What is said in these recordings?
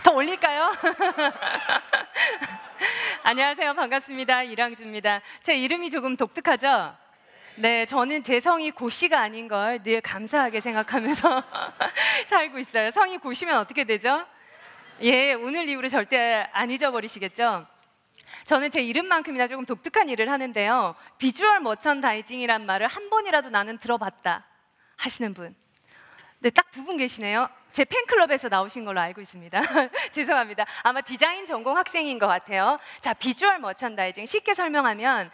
더 올릴까요? 안녕하세요. 반갑습니다. 이랑주입니다. 제 이름이 조금 독특하죠? 네, 저는 제 성이 고씨가 아닌 걸 늘 감사하게 생각하면서 살고 있어요. 성이 고씨면 어떻게 되죠? 예, 오늘 이후로 절대 안 잊어버리시겠죠? 저는 제 이름만큼이나 조금 독특한 일을 하는데요. 비주얼 머천다이징이란 말을 한 번이라도 나는 들어봤다 하시는 분. 네, 딱 두 분 계시네요. 제 팬클럽에서 나오신 걸로 알고 있습니다. 죄송합니다. 아마 디자인 전공 학생인 것 같아요. 자, 비주얼 머천다이징 쉽게 설명하면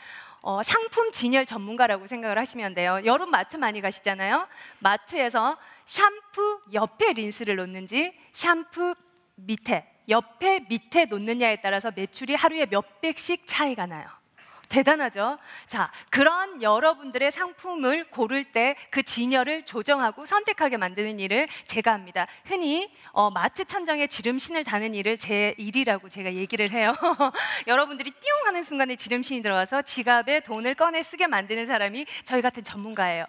상품 진열 전문가라고 생각을 하시면 돼요. 여러분 마트 많이 가시잖아요. 마트에서 샴푸 옆에 린스를 놓는지 샴푸 밑에, 옆에 밑에 놓느냐에 따라서 매출이 하루에 몇백씩 차이가 나요. 대단하죠? 자, 그런 여러분들의 상품을 고를 때 그 진열을 조정하고 선택하게 만드는 일을 제가 합니다. 흔히 마트 천정에 지름신을 다는 일을 제 일이라고 제가 얘기를 해요. 여러분들이 띵 하는 순간에 지름신이 들어와서 지갑에 돈을 꺼내 쓰게 만드는 사람이 저희 같은 전문가예요.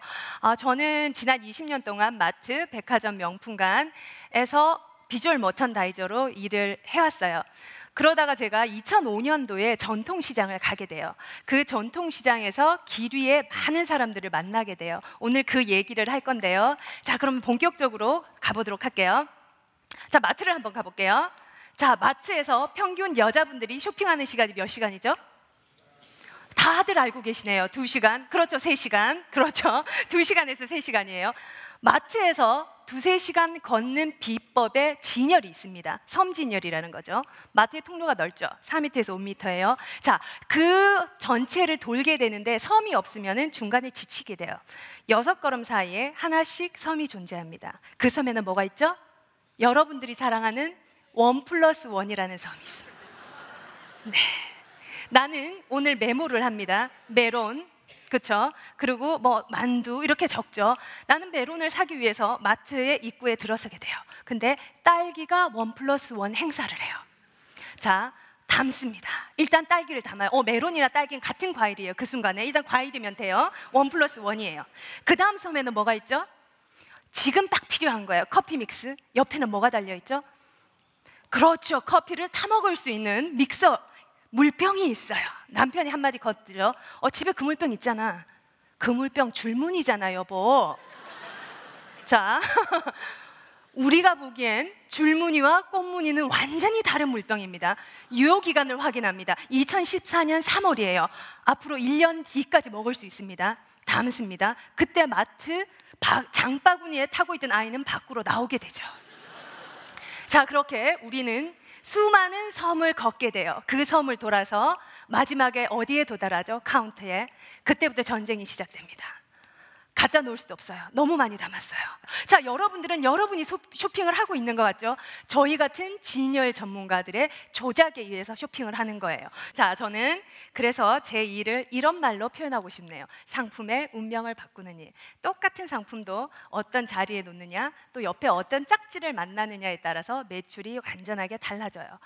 저는 지난 20년 동안 마트, 백화점 명품관에서 비주얼 머천다이저로 일을 해왔어요. 그러다가 제가 2005년도에 전통시장을 가게 돼요. 그 전통시장에서 길 위에 많은 사람들을 만나게 돼요. 오늘 그 얘기를 할 건데요. 자, 그럼 본격적으로 가보도록 할게요. 자, 마트를 한번 가볼게요. 자, 마트에서 평균 여자분들이 쇼핑하는 시간이 몇 시간이죠? 다들 알고 계시네요. 2시간, 그렇죠. 3시간, 그렇죠. 2시간에서 3시간이에요. 마트에서 2~3시간 걷는 비법에 진열이 있습니다. 섬진열이라는 거죠. 마트의 통로가 넓죠. 4m에서 5m예요. 자, 그 전체를 돌게 되는데 섬이 없으면 중간에 지치게 돼요. 6걸음 사이에 하나씩 섬이 존재합니다. 그 섬에는 뭐가 있죠? 여러분들이 사랑하는 1+1이라는 섬이 있습니다. 네. 나는 오늘 메모를 합니다. 메론, 그렇죠? 그리고 뭐 만두 이렇게 적죠. 나는 메론을 사기 위해서 마트의 입구에 들어서게 돼요. 근데 딸기가 1+1 행사를 해요. 자, 담습니다. 일단 딸기를 담아요. 메론이랑 딸기는 같은 과일이에요. 그 순간에 일단 과일이면 돼요. 1+1이에요. 그 다음 섬에는 뭐가 있죠? 지금 딱 필요한 거예요. 커피 믹스. 옆에는 뭐가 달려있죠? 그렇죠. 커피를 타먹을 수 있는 믹서 물병이 있어요. 남편이 한마디 걷죠. 집에 그 물병 있잖아. 그 물병 줄무늬잖아, 여보. 자, 우리가 보기엔 줄무늬와 꽃무늬는 완전히 다른 물병입니다. 유효기간을 확인합니다. 2014년 3월이에요. 앞으로 1년 뒤까지 먹을 수 있습니다. 담습니다. 그때 마트 장바구니에 타고 있던 아이는 밖으로 나오게 되죠. 자, 그렇게 우리는 수많은 섬을 걷게 돼요. 그 섬을 돌아서 마지막에 어디에 도달하죠? 카운터에. 그때부터 전쟁이 시작됩니다. 갖다 놓을 수도 없어요. 너무 많이 담았어요. 자, 여러분들은 여러분이 쇼핑을 하고 있는 것 같죠? 저희 같은 진열 전문가들의 조작에 의해서 쇼핑을 하는 거예요. 자, 저는 그래서 제 일을 이런 말로 표현하고 싶네요. 상품의 운명을 바꾸는 일. 똑같은 상품도 어떤 자리에 놓느냐, 또 옆에 어떤 짝지를 만나느냐에 따라서 매출이 완전하게 달라져요.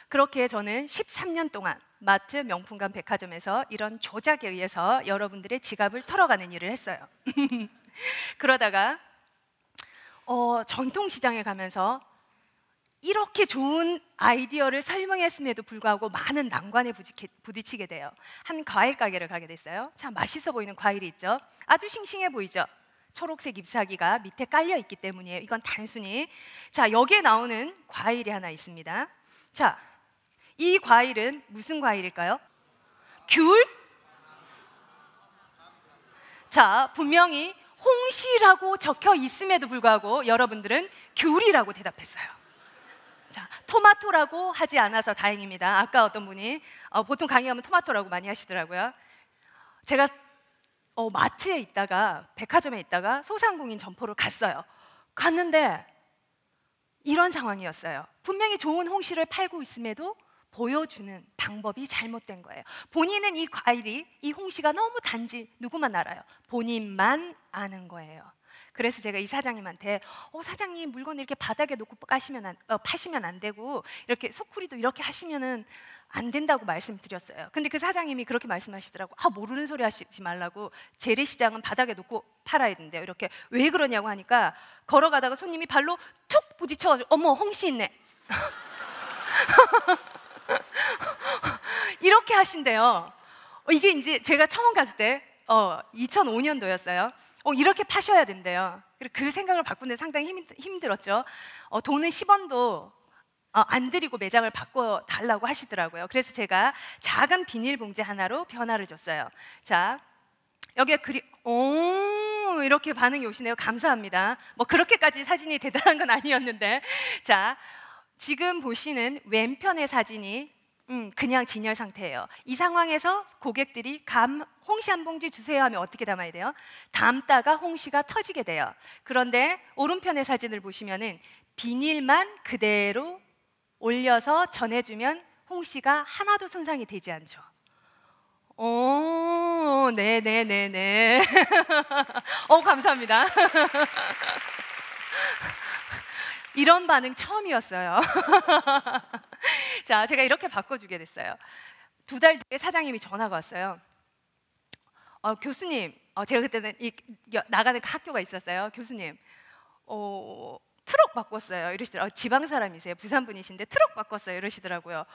그렇게 저는 13년 동안 마트, 명품관, 백화점에서 이런 조작에 의해서 여러분들의 지갑을 털어가는 일을 했어요. 그러다가 전통시장에 가면서 이렇게 좋은 아이디어를 설명했음에도 불구하고 많은 난관에 부딪히게 돼요. 한 과일 가게를 가게 됐어요. 참 맛있어 보이는 과일이 있죠. 아주 싱싱해 보이죠. 초록색 잎사귀가 밑에 깔려 있기 때문이에요. 이건 단순히. 자, 여기에 나오는 과일이 하나 있습니다. 자, 이 과일은 무슨 과일일까요? 귤? 자, 분명히 홍시라고 적혀 있음에도 불구하고 여러분들은 귤이라고 대답했어요. 자, 토마토라고 하지 않아서 다행입니다. 아까 어떤 분이 보통 강의하면 토마토라고 많이 하시더라고요. 제가 마트에 있다가 백화점에 있다가 소상공인 점포를 갔어요. 갔는데 이런 상황이었어요. 분명히 좋은 홍시를 팔고 있음에도 보여주는 방법이 잘못된 거예요. 본인은 이 과일이, 이 홍시가 너무 단지 누구만 알아요? 본인만 아는 거예요. 그래서 제가 이 사장님한테 사장님 물건을 이렇게 바닥에 놓고 파시면 안 되고 이렇게 소쿠리도 이렇게 하시면은 안 된다고 말씀드렸어요. 근데 그 사장님이 그렇게 말씀하시더라고. 모르는 소리 하시지 말라고. 재래시장은 바닥에 놓고 팔아야 된대요. 이렇게. 왜 그러냐고 하니까 걸어가다가 손님이 발로 툭 부딪혀가지고 어머, 홍시 있네. 이렇게 하신대요. 이게 이제 제가 처음 갔을 때 2005년도였어요. 이렇게 파셔야 된대요. 그 생각을 바꾸는데 상당히 힘들었죠. 돈은 10원도 안 드리고 매장을 바꿔달라고 하시더라고요. 그래서 제가 작은 비닐봉지 하나로 변화를 줬어요. 자, 여기에 이렇게 반응이 오시네요. 감사합니다. 뭐 그렇게까지 사진이 대단한 건 아니었는데, 자, 지금 보시는 왼편의 사진이 그냥 진열 상태예요. 이 상황에서 고객들이 홍시 한 봉지 주세요 하면 어떻게 담아야 돼요? 담다가 홍시가 터지게 돼요. 그런데 오른편의 사진을 보시면은 비닐만 그대로 올려서 전해주면 홍시가 하나도 손상이 되지 않죠. 네네네네. 감사합니다. 이런 반응 처음이었어요. 자, 제가 이렇게 바꿔주게 됐어요. 2달 뒤에 사장님이 전화가 왔어요. 교수님, 제가 그때는 나가는 학교가 있었어요. 교수님, 트럭 바꿨어요. 이러시더라고요. 지방 사람이세요. 부산 분이신데 트럭 바꿨어요. 이러시더라고요.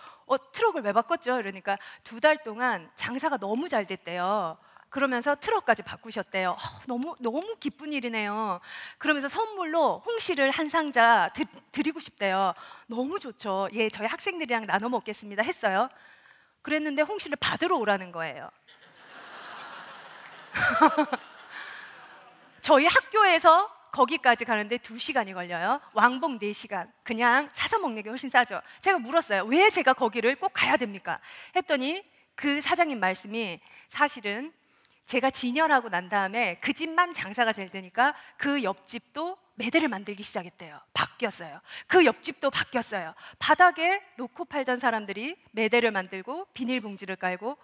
트럭을 왜 바꿨죠? 이러니까 2달 동안 장사가 너무 잘 됐대요. 그러면서 트럭까지 바꾸셨대요. 너무 기쁜 일이네요. 그러면서 선물로 홍시를 한 상자 드리고 싶대요. 너무 좋죠. 예, 저희 학생들이랑 나눠 먹겠습니다 했어요. 그랬는데 홍시를 받으러 오라는 거예요. 저희 학교에서 거기까지 가는데 2시간이 걸려요. 왕복 4시간. 그냥 사서 먹는 게 훨씬 싸죠. 제가 물었어요. 왜 제가 거기를 꼭 가야 됩니까? 했더니 그 사장님 말씀이 사실은 제가 진열하고 난 다음에 그 집만 장사가 잘 되니까 그 옆집도 매대를 만들기 시작했대요. 바뀌었어요. 그 옆집도 바뀌었어요. 바닥에 놓고 팔던 사람들이 매대를 만들고 비닐봉지를 깔고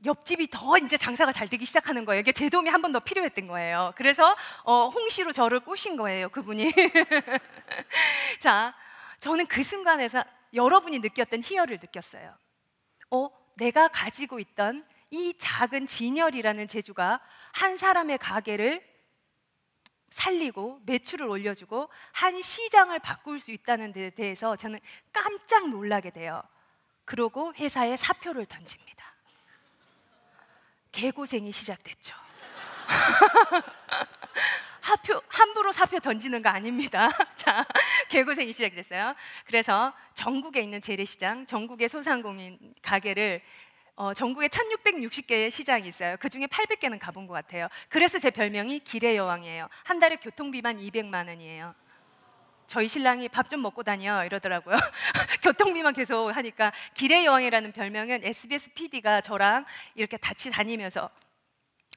옆집이 더 이제 장사가 잘 되기 시작하는 거예요. 이게 제 도움이 한 번 더 필요했던 거예요. 그래서 홍시로 저를 꼬신 거예요, 그분이. 자, 저는 그 순간에서 여러분이 느꼈던 희열을 느꼈어요. 내가 가지고 있던 이 작은 진열이라는 재주가 한 사람의 가게를 살리고 매출을 올려주고 한 시장을 바꿀 수 있다는 데 대해서 저는 깜짝 놀라게 돼요. 그러고 회사에 사표를 던집니다. 개고생이 시작됐죠. 함부로 사표 던지는 거 아닙니다. 자, 개고생이 시작됐어요. 그래서 전국에 있는 재래시장, 전국의 소상공인 가게를 전국에 1660개의 시장이 있어요. 그중에 800개는 가본 것 같아요. 그래서 제 별명이 길의 여왕이에요. 한 달에 교통비만 200만 원이에요. 저희 신랑이 밥 좀 먹고 다녀 이러더라고요. 교통비만 계속 하니까. 길의 여왕이라는 별명은 SBS PD가 저랑 이렇게 같이 다니면서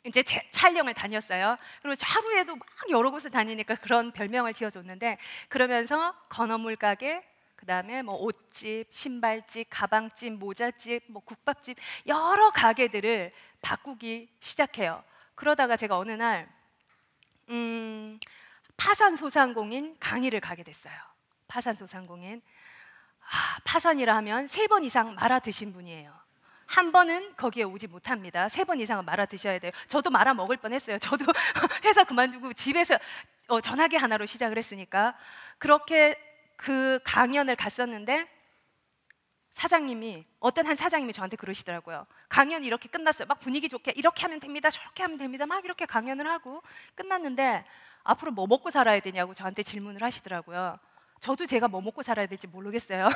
이제 촬영을 다녔어요. 그리고 하루에도 막 여러 곳을 다니니까 그런 별명을 지어줬는데, 그러면서 건어물 가게, 그다음에 뭐 옷집, 신발집, 가방집, 모자집, 뭐 국밥집, 여러 가게들을 바꾸기 시작해요. 그러다가 제가 어느 날 파산 소상공인 강의를 가게 됐어요. 파산 소상공인. 파산이라 하면 3번 이상 말아 드신 분이에요. 한 번은 거기에 오지 못합니다. 3번 이상은 말아 드셔야 돼요. 저도 말아 먹을 뻔했어요. 저도 회사 그만두고 집에서 전화기 하나로 시작을 했으니까. 그렇게 그 강연을 갔었는데 어떤 한 사장님이 저한테 그러시더라고요. 강연이 이렇게 끝났어요. 막 분위기 좋게 이렇게 하면 됩니다, 저렇게 하면 됩니다, 막 이렇게 강연을 하고 끝났는데 앞으로 뭐 먹고 살아야 되냐고 저한테 질문을 하시더라고요. 저도 제가 뭐 먹고 살아야 될지 모르겠어요.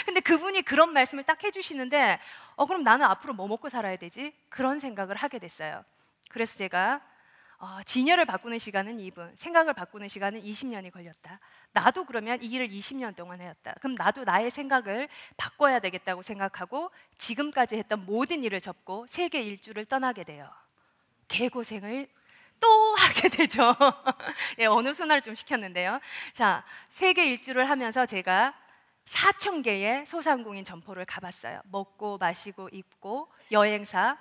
근데 그분이 그런 말씀을 딱 해주시는데 그럼 나는 앞으로 뭐 먹고 살아야 되지? 그런 생각을 하게 됐어요. 그래서 제가 진열을 바꾸는 시간은 2분, 생각을 바꾸는 시간은 20년이 걸렸다. 나도 그러면 이 일을 20년 동안 해왔다. 그럼 나도 나의 생각을 바꿔야 되겠다고 생각하고 지금까지 했던 모든 일을 접고 세계 일주를 떠나게 돼요. 개고생을 또 하게 되죠. 예, 어느 순화를 좀 시켰는데요. 자, 세계 일주를 하면서 제가 4,000개의 소상공인 점포를 가봤어요. 먹고 마시고 입고 여행사.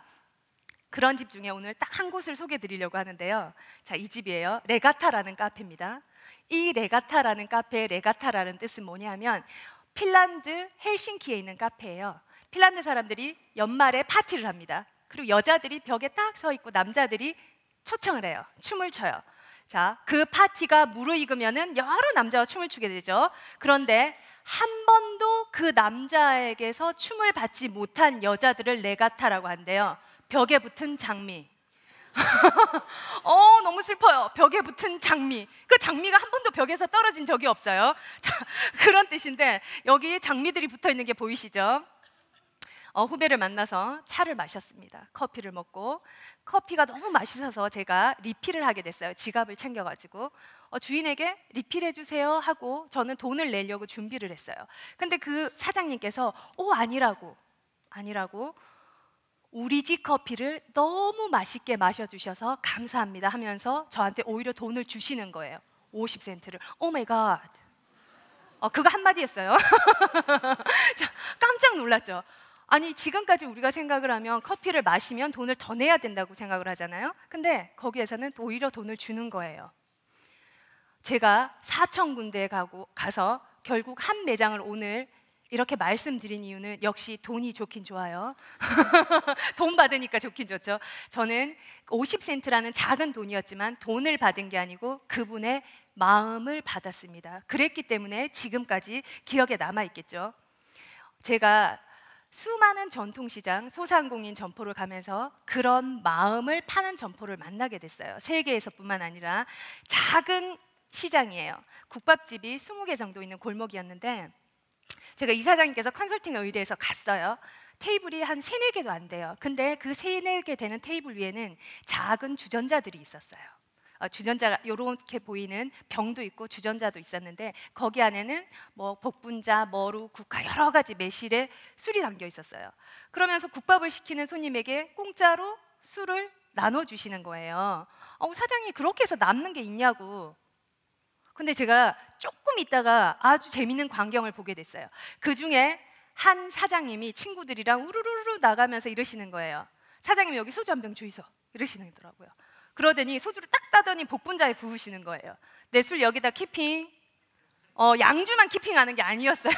그런 집 중에 오늘 딱 한 곳을 소개해드리려고 하는데요. 자, 이 집이에요. 레가타라는 카페입니다. 이 레가타라는 카페의 레가타라는 뜻은 뭐냐면 핀란드 헬싱키에 있는 카페예요. 핀란드 사람들이 연말에 파티를 합니다. 그리고 여자들이 벽에 딱 서 있고 남자들이 초청을 해요. 춤을 춰요. 자, 그 파티가 무르익으면은 여러 남자와 춤을 추게 되죠. 그런데 한 번도 그 남자에게서 춤을 받지 못한 여자들을 레가타라고 한대요. 벽에 붙은 장미. 너무 슬퍼요. 벽에 붙은 장미. 그 장미가 한 번도 벽에서 떨어진 적이 없어요. 자, 그런 뜻인데 여기 장미들이 붙어 있는 게 보이시죠? 후배를 만나서 차를 마셨습니다. 커피를 먹고 커피가 너무 맛있어서 제가 리필을 하게 됐어요. 지갑을 챙겨가지고 주인에게 리필해 주세요 하고 저는 돈을 내려고 준비를 했어요. 근데 그 사장님께서 아니라고 우리 집 커피를 너무 맛있게 마셔주셔서 감사합니다 하면서 저한테 오히려 돈을 주시는 거예요. 50센트를. 오 마이 갓. 그거 한마디 했어요. 깜짝 놀랐죠. 아니, 지금까지 우리가 생각을 하면 커피를 마시면 돈을 더 내야 된다고 생각을 하잖아요. 근데 거기에서는 오히려 돈을 주는 거예요. 제가 4,000군데에 가서 결국 한 매장을 오늘 이렇게 말씀드린 이유는 역시 돈이 좋긴 좋아요. 돈 받으니까 좋긴 좋죠. 저는 50센트라는 작은 돈이었지만 돈을 받은 게 아니고 그분의 마음을 받았습니다. 그랬기 때문에 지금까지 기억에 남아있겠죠. 제가 수많은 전통시장, 소상공인 점포를 가면서 그런 마음을 파는 점포를 만나게 됐어요. 세계에서뿐만 아니라 작은 시장이에요. 국밥집이 20개 정도 있는 골목이었는데 제가 이사장님께서 컨설팅을 의뢰해서 갔어요. 테이블이 한 3, 4개도 안 돼요. 근데 그 3, 4개 되는 테이블 위에는 작은 주전자들이 있었어요. 주전자가 이렇게 보이는 병도 있고 주전자도 있었는데 거기 안에는 뭐 복분자, 머루, 국화 여러 가지 매실의 술이 담겨 있었어요. 그러면서 국밥을 시키는 손님에게 공짜로 술을 나눠주시는 거예요. 사장님 그렇게 해서 남는 게 있냐고. 근데 제가 조금 있다가 아주 재밌는 광경을 보게 됐어요. 그 중에 한 사장님이 친구들이랑 우르르르 나가면서 이러시는 거예요. 사장님 여기 소주 한 병 주이소 이러시더라고요. 그러더니 소주를 딱 따더니 복분자에 부으시는 거예요. 내 술 여기다 키핑. 양주만 키핑하는 게 아니었어요.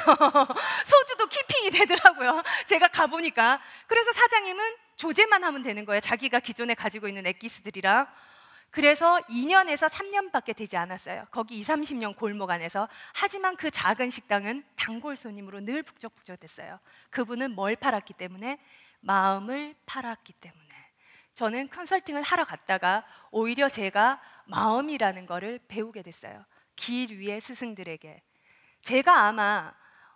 소주도 키핑이 되더라고요. 제가 가보니까. 그래서 사장님은 조제만 하면 되는 거예요. 자기가 기존에 가지고 있는 엑기스들이랑. 그래서 2년에서 3년밖에 되지 않았어요. 거기 20, 30년 골목 안에서. 하지만 그 작은 식당은 단골 손님으로 늘 북적북적됐어요. 그분은 뭘 팔았기 때문에? 마음을 팔았기 때문에. 저는 컨설팅을 하러 갔다가 오히려 제가 마음이라는 거를 배우게 됐어요. 길 위의 스승들에게. 제가 아마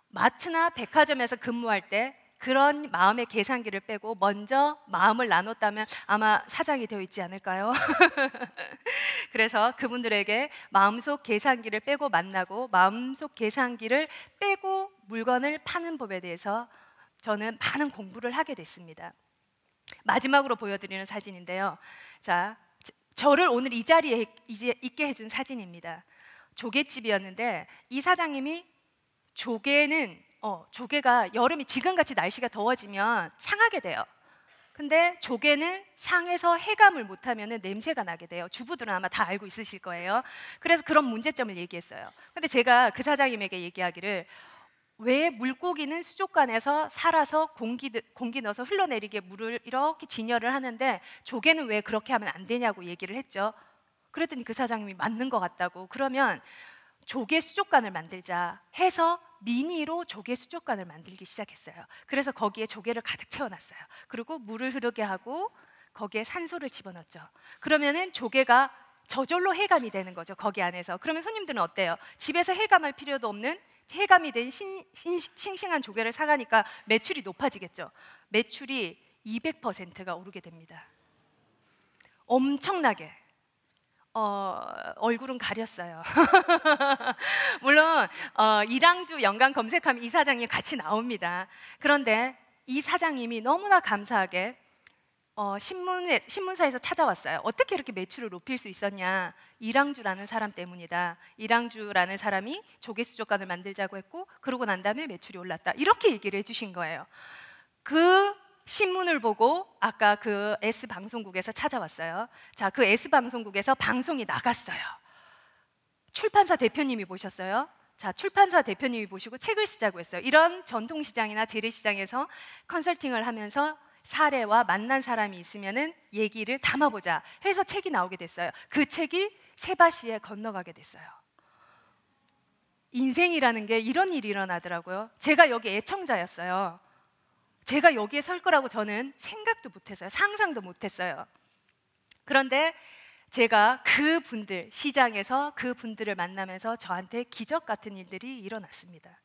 마트나 백화점에서 근무할 때 그런 마음의 계산기를 빼고 먼저 마음을 나눴다면 아마 사장이 되어 있지 않을까요? 그래서 그분들에게 마음속 계산기를 빼고 만나고 마음속 계산기를 빼고 물건을 파는 법에 대해서 저는 많은 공부를 하게 됐습니다. 마지막으로 보여드리는 사진인데요. 자, 저를 오늘 이 자리에 있게 해준 사진입니다. 조개집이었는데 이 사장님이 조개가 여름이 지금같이 날씨가 더워지면 상하게 돼요. 근데 조개는 상해서 해감을 못하면 냄새가 나게 돼요. 주부들은 아마 다 알고 있으실 거예요. 그래서 그런 문제점을 얘기했어요. 근데 제가 그 사장님에게 얘기하기를 왜 물고기는 수족관에서 살아서 공기 넣어서 흘러내리게 물을 이렇게 진열을 하는데 조개는 왜 그렇게 하면 안 되냐고 얘기를 했죠. 그랬더니 그 사장님이 맞는 것 같다고. 그러면 조개 수족관을 만들자 해서 미니로 조개 수족관을 만들기 시작했어요. 그래서 거기에 조개를 가득 채워놨어요. 그리고 물을 흐르게 하고 거기에 산소를 집어넣었죠. 그러면은 조개가 저절로 해감이 되는 거죠. 거기 안에서. 그러면 손님들은 어때요? 집에서 해감할 필요도 없는 해감이 된 싱싱한 조개를 사가니까 매출이 높아지겠죠. 매출이 200%가 오르게 됩니다. 엄청나게. 얼굴은 가렸어요. 물론 이랑주 연관 검색하면 이 사장이 같이 나옵니다. 그런데 이 사장님이 너무나 감사하게 신문사에서 찾아왔어요. 어떻게 이렇게 매출을 높일 수 있었냐? 이랑주라는 사람 때문이다. 이랑주라는 사람이 조개 수족관을 만들자고 했고 그러고 난 다음에 매출이 올랐다. 이렇게 얘기를 해주신 거예요. 그 신문을 보고 아까 그 S방송국에서 찾아왔어요. 자, 그 S방송국에서 방송이 나갔어요. 출판사 대표님이 보셨어요. 자, 출판사 대표님이 보시고 책을 쓰자고 했어요. 이런 전통시장이나 재래시장에서 컨설팅을 하면서 사례와 만난 사람이 있으면은 얘기를 담아보자 해서 책이 나오게 됐어요. 그 책이 세바시에 건너가게 됐어요. 인생이라는 게 이런 일이 일어나더라고요. 제가 여기 애청자였어요. 제가 여기에 설 거라고 저는 생각도 못했어요. 상상도 못했어요. 그런데 제가 그분들, 시장에서 그분들을 만나면서 저한테 기적 같은 일들이 일어났습니다.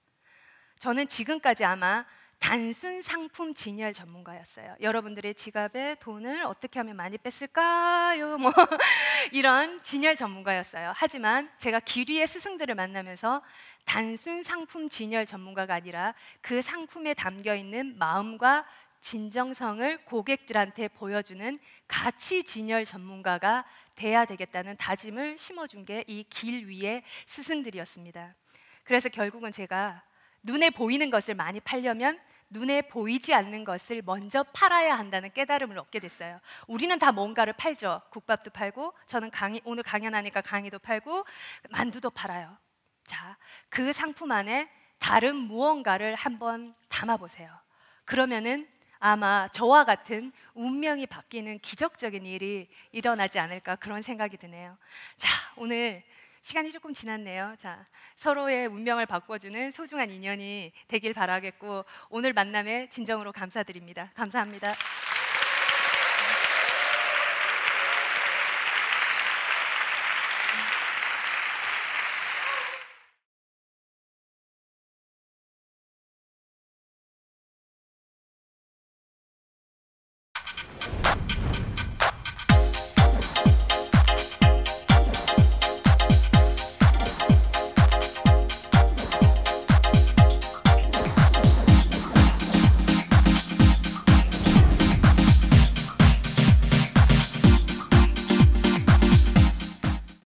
저는 지금까지 아마 단순 상품 진열 전문가였어요. 여러분들의 지갑에 돈을 어떻게 하면 많이 뺐을까요? 뭐 이런 진열 전문가였어요. 하지만 제가 기류의 스승들을 만나면서 단순 상품 진열 전문가가 아니라 그 상품에 담겨 있는 마음과 진정성을 고객들한테 보여주는 가치 진열 전문가가 돼야 되겠다는 다짐을 심어준 게 이 길 위의 스승들이었습니다. 그래서 결국은 제가 눈에 보이는 것을 많이 팔려면 눈에 보이지 않는 것을 먼저 팔아야 한다는 깨달음을 얻게 됐어요. 우리는 다 뭔가를 팔죠. 국밥도 팔고, 저는 오늘 강연하니까 강의도 팔고 만두도 팔아요. 자, 그 상품 안에 다른 무언가를 한번 담아보세요. 그러면은 아마 저와 같은 운명이 바뀌는 기적적인 일이 일어나지 않을까, 그런 생각이 드네요. 자, 오늘 시간이 조금 지났네요. 자, 서로의 운명을 바꿔주는 소중한 인연이 되길 바라겠고, 오늘 만남에 진정으로 감사드립니다. 감사합니다.